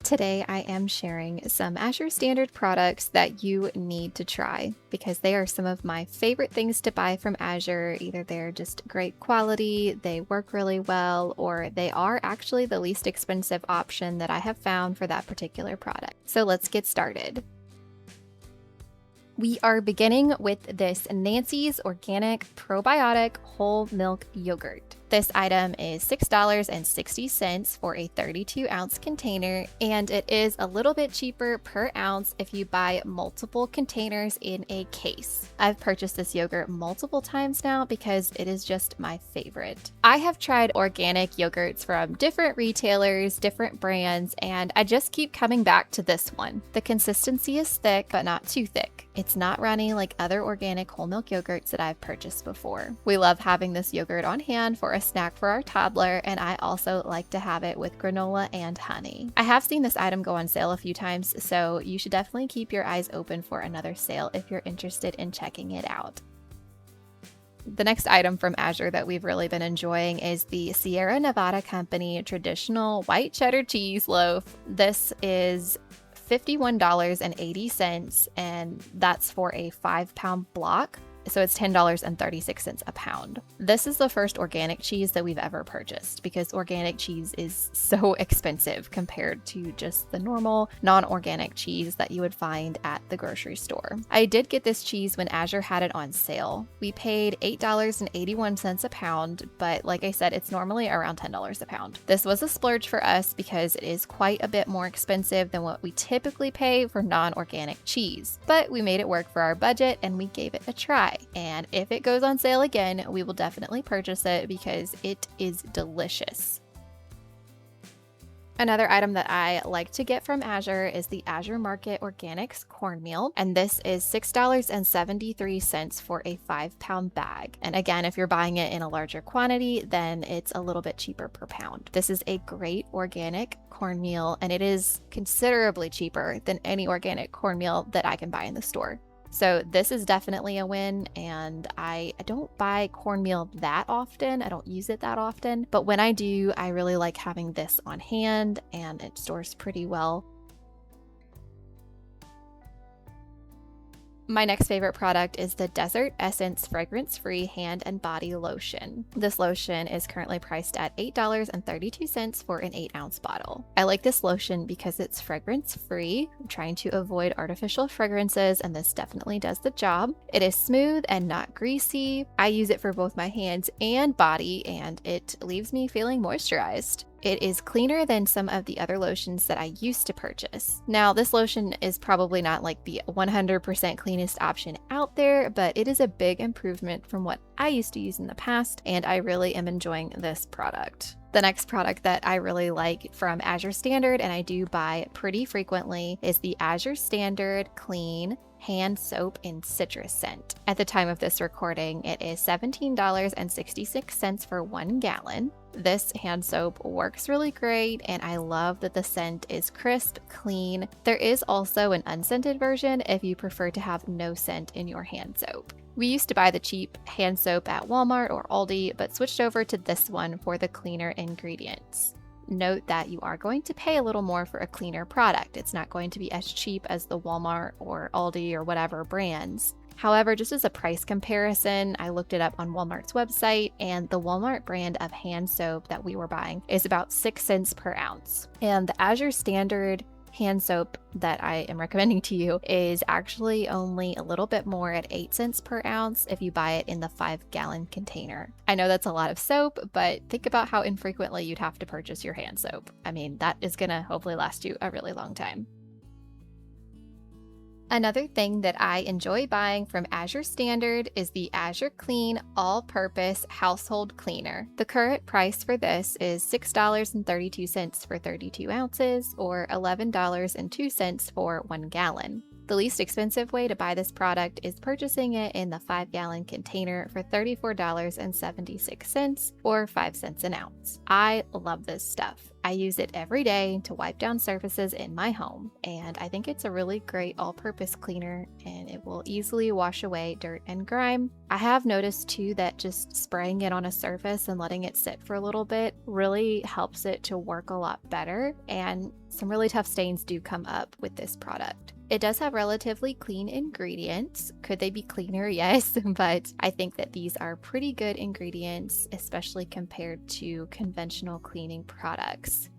Today, I am sharing some Azure Standard products that you need to try because they are some of my favorite things to buy from Azure. Either they're just great quality, they work really well, or they are actually the least expensive option that I have found for that particular product. So let's get started. We are beginning with this Nancy's Organic Probiotic Whole Milk Yogurt. This item is $6.60 for a 32-ounce container, and it is a little bit cheaper per ounce if you buy multiple containers in a case. I've purchased this yogurt multiple times now because it is just my favorite. I have tried organic yogurts from different retailers, different brands, and I just keep coming back to this one. The consistency is thick, but not too thick. It's not runny like other organic whole milk yogurts that I've purchased before. We love having this yogurt on hand for a snack for our toddler, and I also like to have it with granola and honey. I have seen this item go on sale a few times, so you should definitely keep your eyes open for another sale if you're interested in checking it out. The next item from Azure that we've really been enjoying is the Sierra Nevada Company Traditional White Cheddar Cheese Loaf. This is $51.80, and that's for a 5-pound block. So it's $10.36 a pound. This is the first organic cheese that we've ever purchased because organic cheese is so expensive compared to just the normal non-organic cheese that you would find at the grocery store. I did get this cheese when Azure had it on sale. We paid $8.81 a pound, but like I said, it's normally around $10 a pound. This was a splurge for us because it is quite a bit more expensive than what we typically pay for non-organic cheese. But we made it work for our budget and we gave it a try. And if it goes on sale again, we will definitely purchase it because it is delicious. Another item that I like to get from Azure is the Azure Market Organics Cornmeal, and this is $6.73 for a 5-pound bag. And again, if you're buying it in a larger quantity, then it's a little bit cheaper per pound. This is a great organic cornmeal, and it is considerably cheaper than any organic cornmeal that I can buy in the store. So this is definitely a win, and I don't buy cornmeal that often. I don't use it that often, but when I do, I really like having this on hand, and it stores pretty well. My next favorite product is the Desert Essence Fragrance-Free Hand and Body Lotion. This lotion is currently priced at $8.32 for an 8-ounce bottle. I like this lotion because it's fragrance-free. I'm trying to avoid artificial fragrances, and this definitely does the job. It is smooth and not greasy. I use it for both my hands and body, and it leaves me feeling moisturized. It is cleaner than some of the other lotions that I used to purchase. Now, this lotion is probably not like the 100% cleanest option out there, but it is a big improvement from what I used to use in the past, and I really am enjoying this product. The next product that I really like from Azure Standard, and I do buy pretty frequently, is the Azure Standard Clean Hand Soap in Citrus Scent. At the time of this recording, it is $17.66 for 1 gallon. This hand soap works really great, and I love that the scent is crisp, clean. There is also an unscented version if you prefer to have no scent in your hand soap. We used to buy the cheap hand soap at Walmart or Aldi, but switched over to this one for the cleaner ingredients. Note that you are going to pay a little more for a cleaner product. It's not going to be as cheap as the Walmart or Aldi or whatever brands. However, just as a price comparison, I looked it up on Walmart's website, and the Walmart brand of hand soap that we were buying is about 6 cents per ounce. And the Azure Standard hand soap that I am recommending to you is actually only a little bit more at 8 cents per ounce if you buy it in the 5-gallon container. I know that's a lot of soap, but think about how infrequently you'd have to purchase your hand soap. I mean, that is gonna hopefully last you a really long time. Another thing that I enjoy buying from Azure Standard is the Azure Clean All-Purpose Household Cleaner. The current price for this is $6.32 for 32 ounces or $11.02 for 1 gallon. The least expensive way to buy this product is purchasing it in the 5-gallon container for $34.76 or 5 cents an ounce. I love this stuff. I use it every day to wipe down surfaces in my home, and I think it's a really great all-purpose cleaner, and it will easily wash away dirt and grime. I have noticed too that just spraying it on a surface and letting it sit for a little bit really helps it to work a lot better, and some really tough stains do come up with this product. It does have relatively clean ingredients. Could they be cleaner? Yes, but I think that these are pretty good ingredients, especially compared to conventional cleaning products.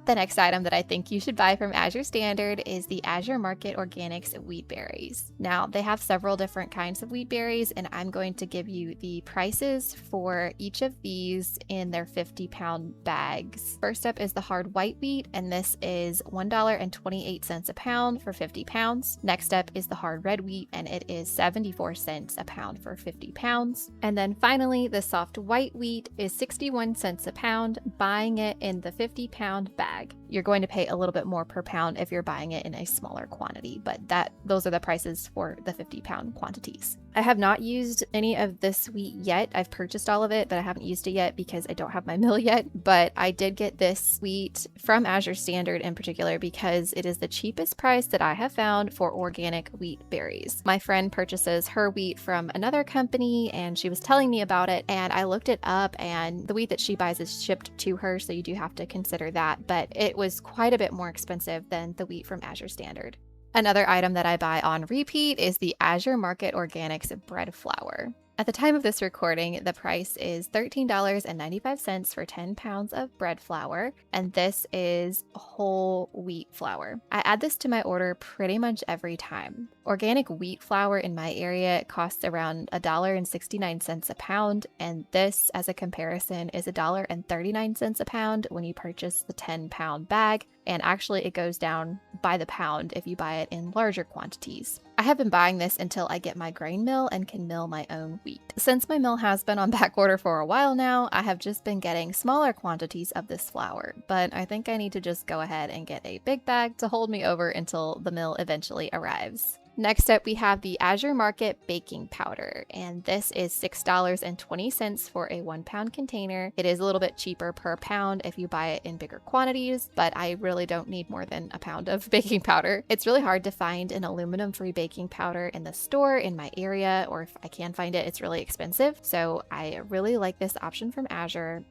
The next item that I think you should buy from Azure Standard is the Azure Market Organics wheat berries. Now, they have several different kinds of wheat berries, and I'm going to give you the prices for each of these in their 50-pound bags. First up is the hard white wheat, and this is $1.28 a pound for 50 pounds. Next up is the hard red wheat, and it is 74 cents a pound for 50 pounds. And then finally, the soft white wheat is 61 cents a pound, buying it in the 50-pound bag. You're going to pay a little bit more per pound if you're buying it in a smaller quantity, but those are the prices for the 50-pound quantities. I have not used any of this wheat yet. I've purchased all of it, but I haven't used it yet because I don't have my mill yet. But I did get this wheat from Azure Standard in particular because it is the cheapest price that I have found for organic wheat berries. My friend purchases her wheat from another company and she was telling me about it, and I looked it up, and the wheat that she buys is shipped to her, so you do have to consider that, but it was quite a bit more expensive than the wheat from Azure Standard. Another item that I buy on repeat is the Azure Market Organics bread flour. At the time of this recording, the price is $13.95 for 10 pounds of bread flour, and this is whole wheat flour. I add this to my order pretty much every time. Organic wheat flour in my area costs around $1.69 a pound, and this, as a comparison, is $1.39 a pound when you purchase the 10-pound bag, and actually it goes down by the pound if you buy it in larger quantities. I have been buying this until I get my grain mill and can mill my own wheat. Since my mill has been on back order for a while now, I have just been getting smaller quantities of this flour, but I think I need to just go ahead and get a big bag to hold me over until the mill eventually arrives. Next up, we have the Azure Market baking powder, and this is $6.20 for a 1-pound container. It is a little bit cheaper per pound if you buy it in bigger quantities, but I really don't need more than a pound of baking powder. It's really hard to find an aluminum-free baking powder in the store in my area, or if I can find it, it's really expensive. So I really like this option from Azure.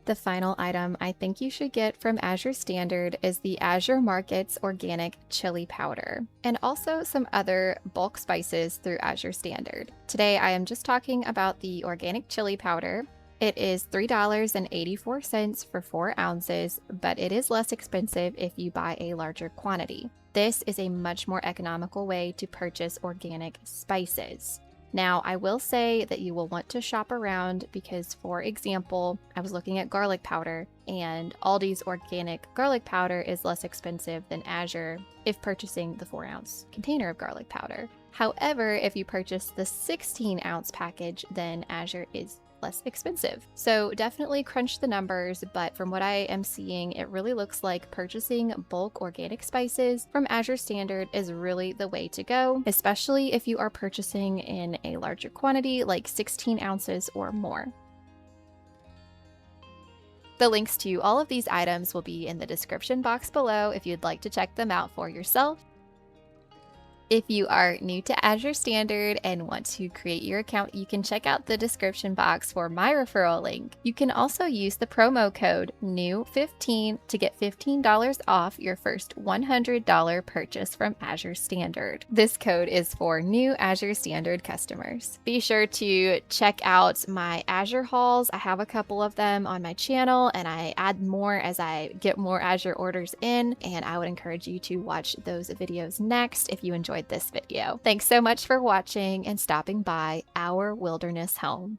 The final item I think you should get from Azure Standard is the Azure Market's organic chili powder, and also some other bulk spices through Azure Standard. Today I am just talking about the organic chili powder. It is $3.84 for 4 ounces, but it is less expensive if you buy a larger quantity. This is a much more economical way to purchase organic spices. Now, I will say that you will want to shop around because, for example, I was looking at garlic powder, and Aldi's organic garlic powder is less expensive than Azure if purchasing the 4-ounce container of garlic powder. However, if you purchase the 16-ounce package, then Azure is less expensive. So definitely crunch the numbers, but from what I am seeing, it really looks like purchasing bulk organic spices from Azure Standard is really the way to go, especially if you are purchasing in a larger quantity, like 16 ounces or more. The links to all of these items will be in the description box below if you'd like to check them out for yourself. If you are new to Azure Standard and want to create your account, you can check out the description box for my referral link. You can also use the promo code NEW15 to get $15 off your first $100 purchase from Azure Standard. This code is for new Azure Standard customers. Be sure to check out my Azure hauls. I have a couple of them on my channel, and I add more as I get more Azure orders in, and I would encourage you to watch those videos next if you enjoyed this video. Thanks so much for watching and stopping by our wilderness home.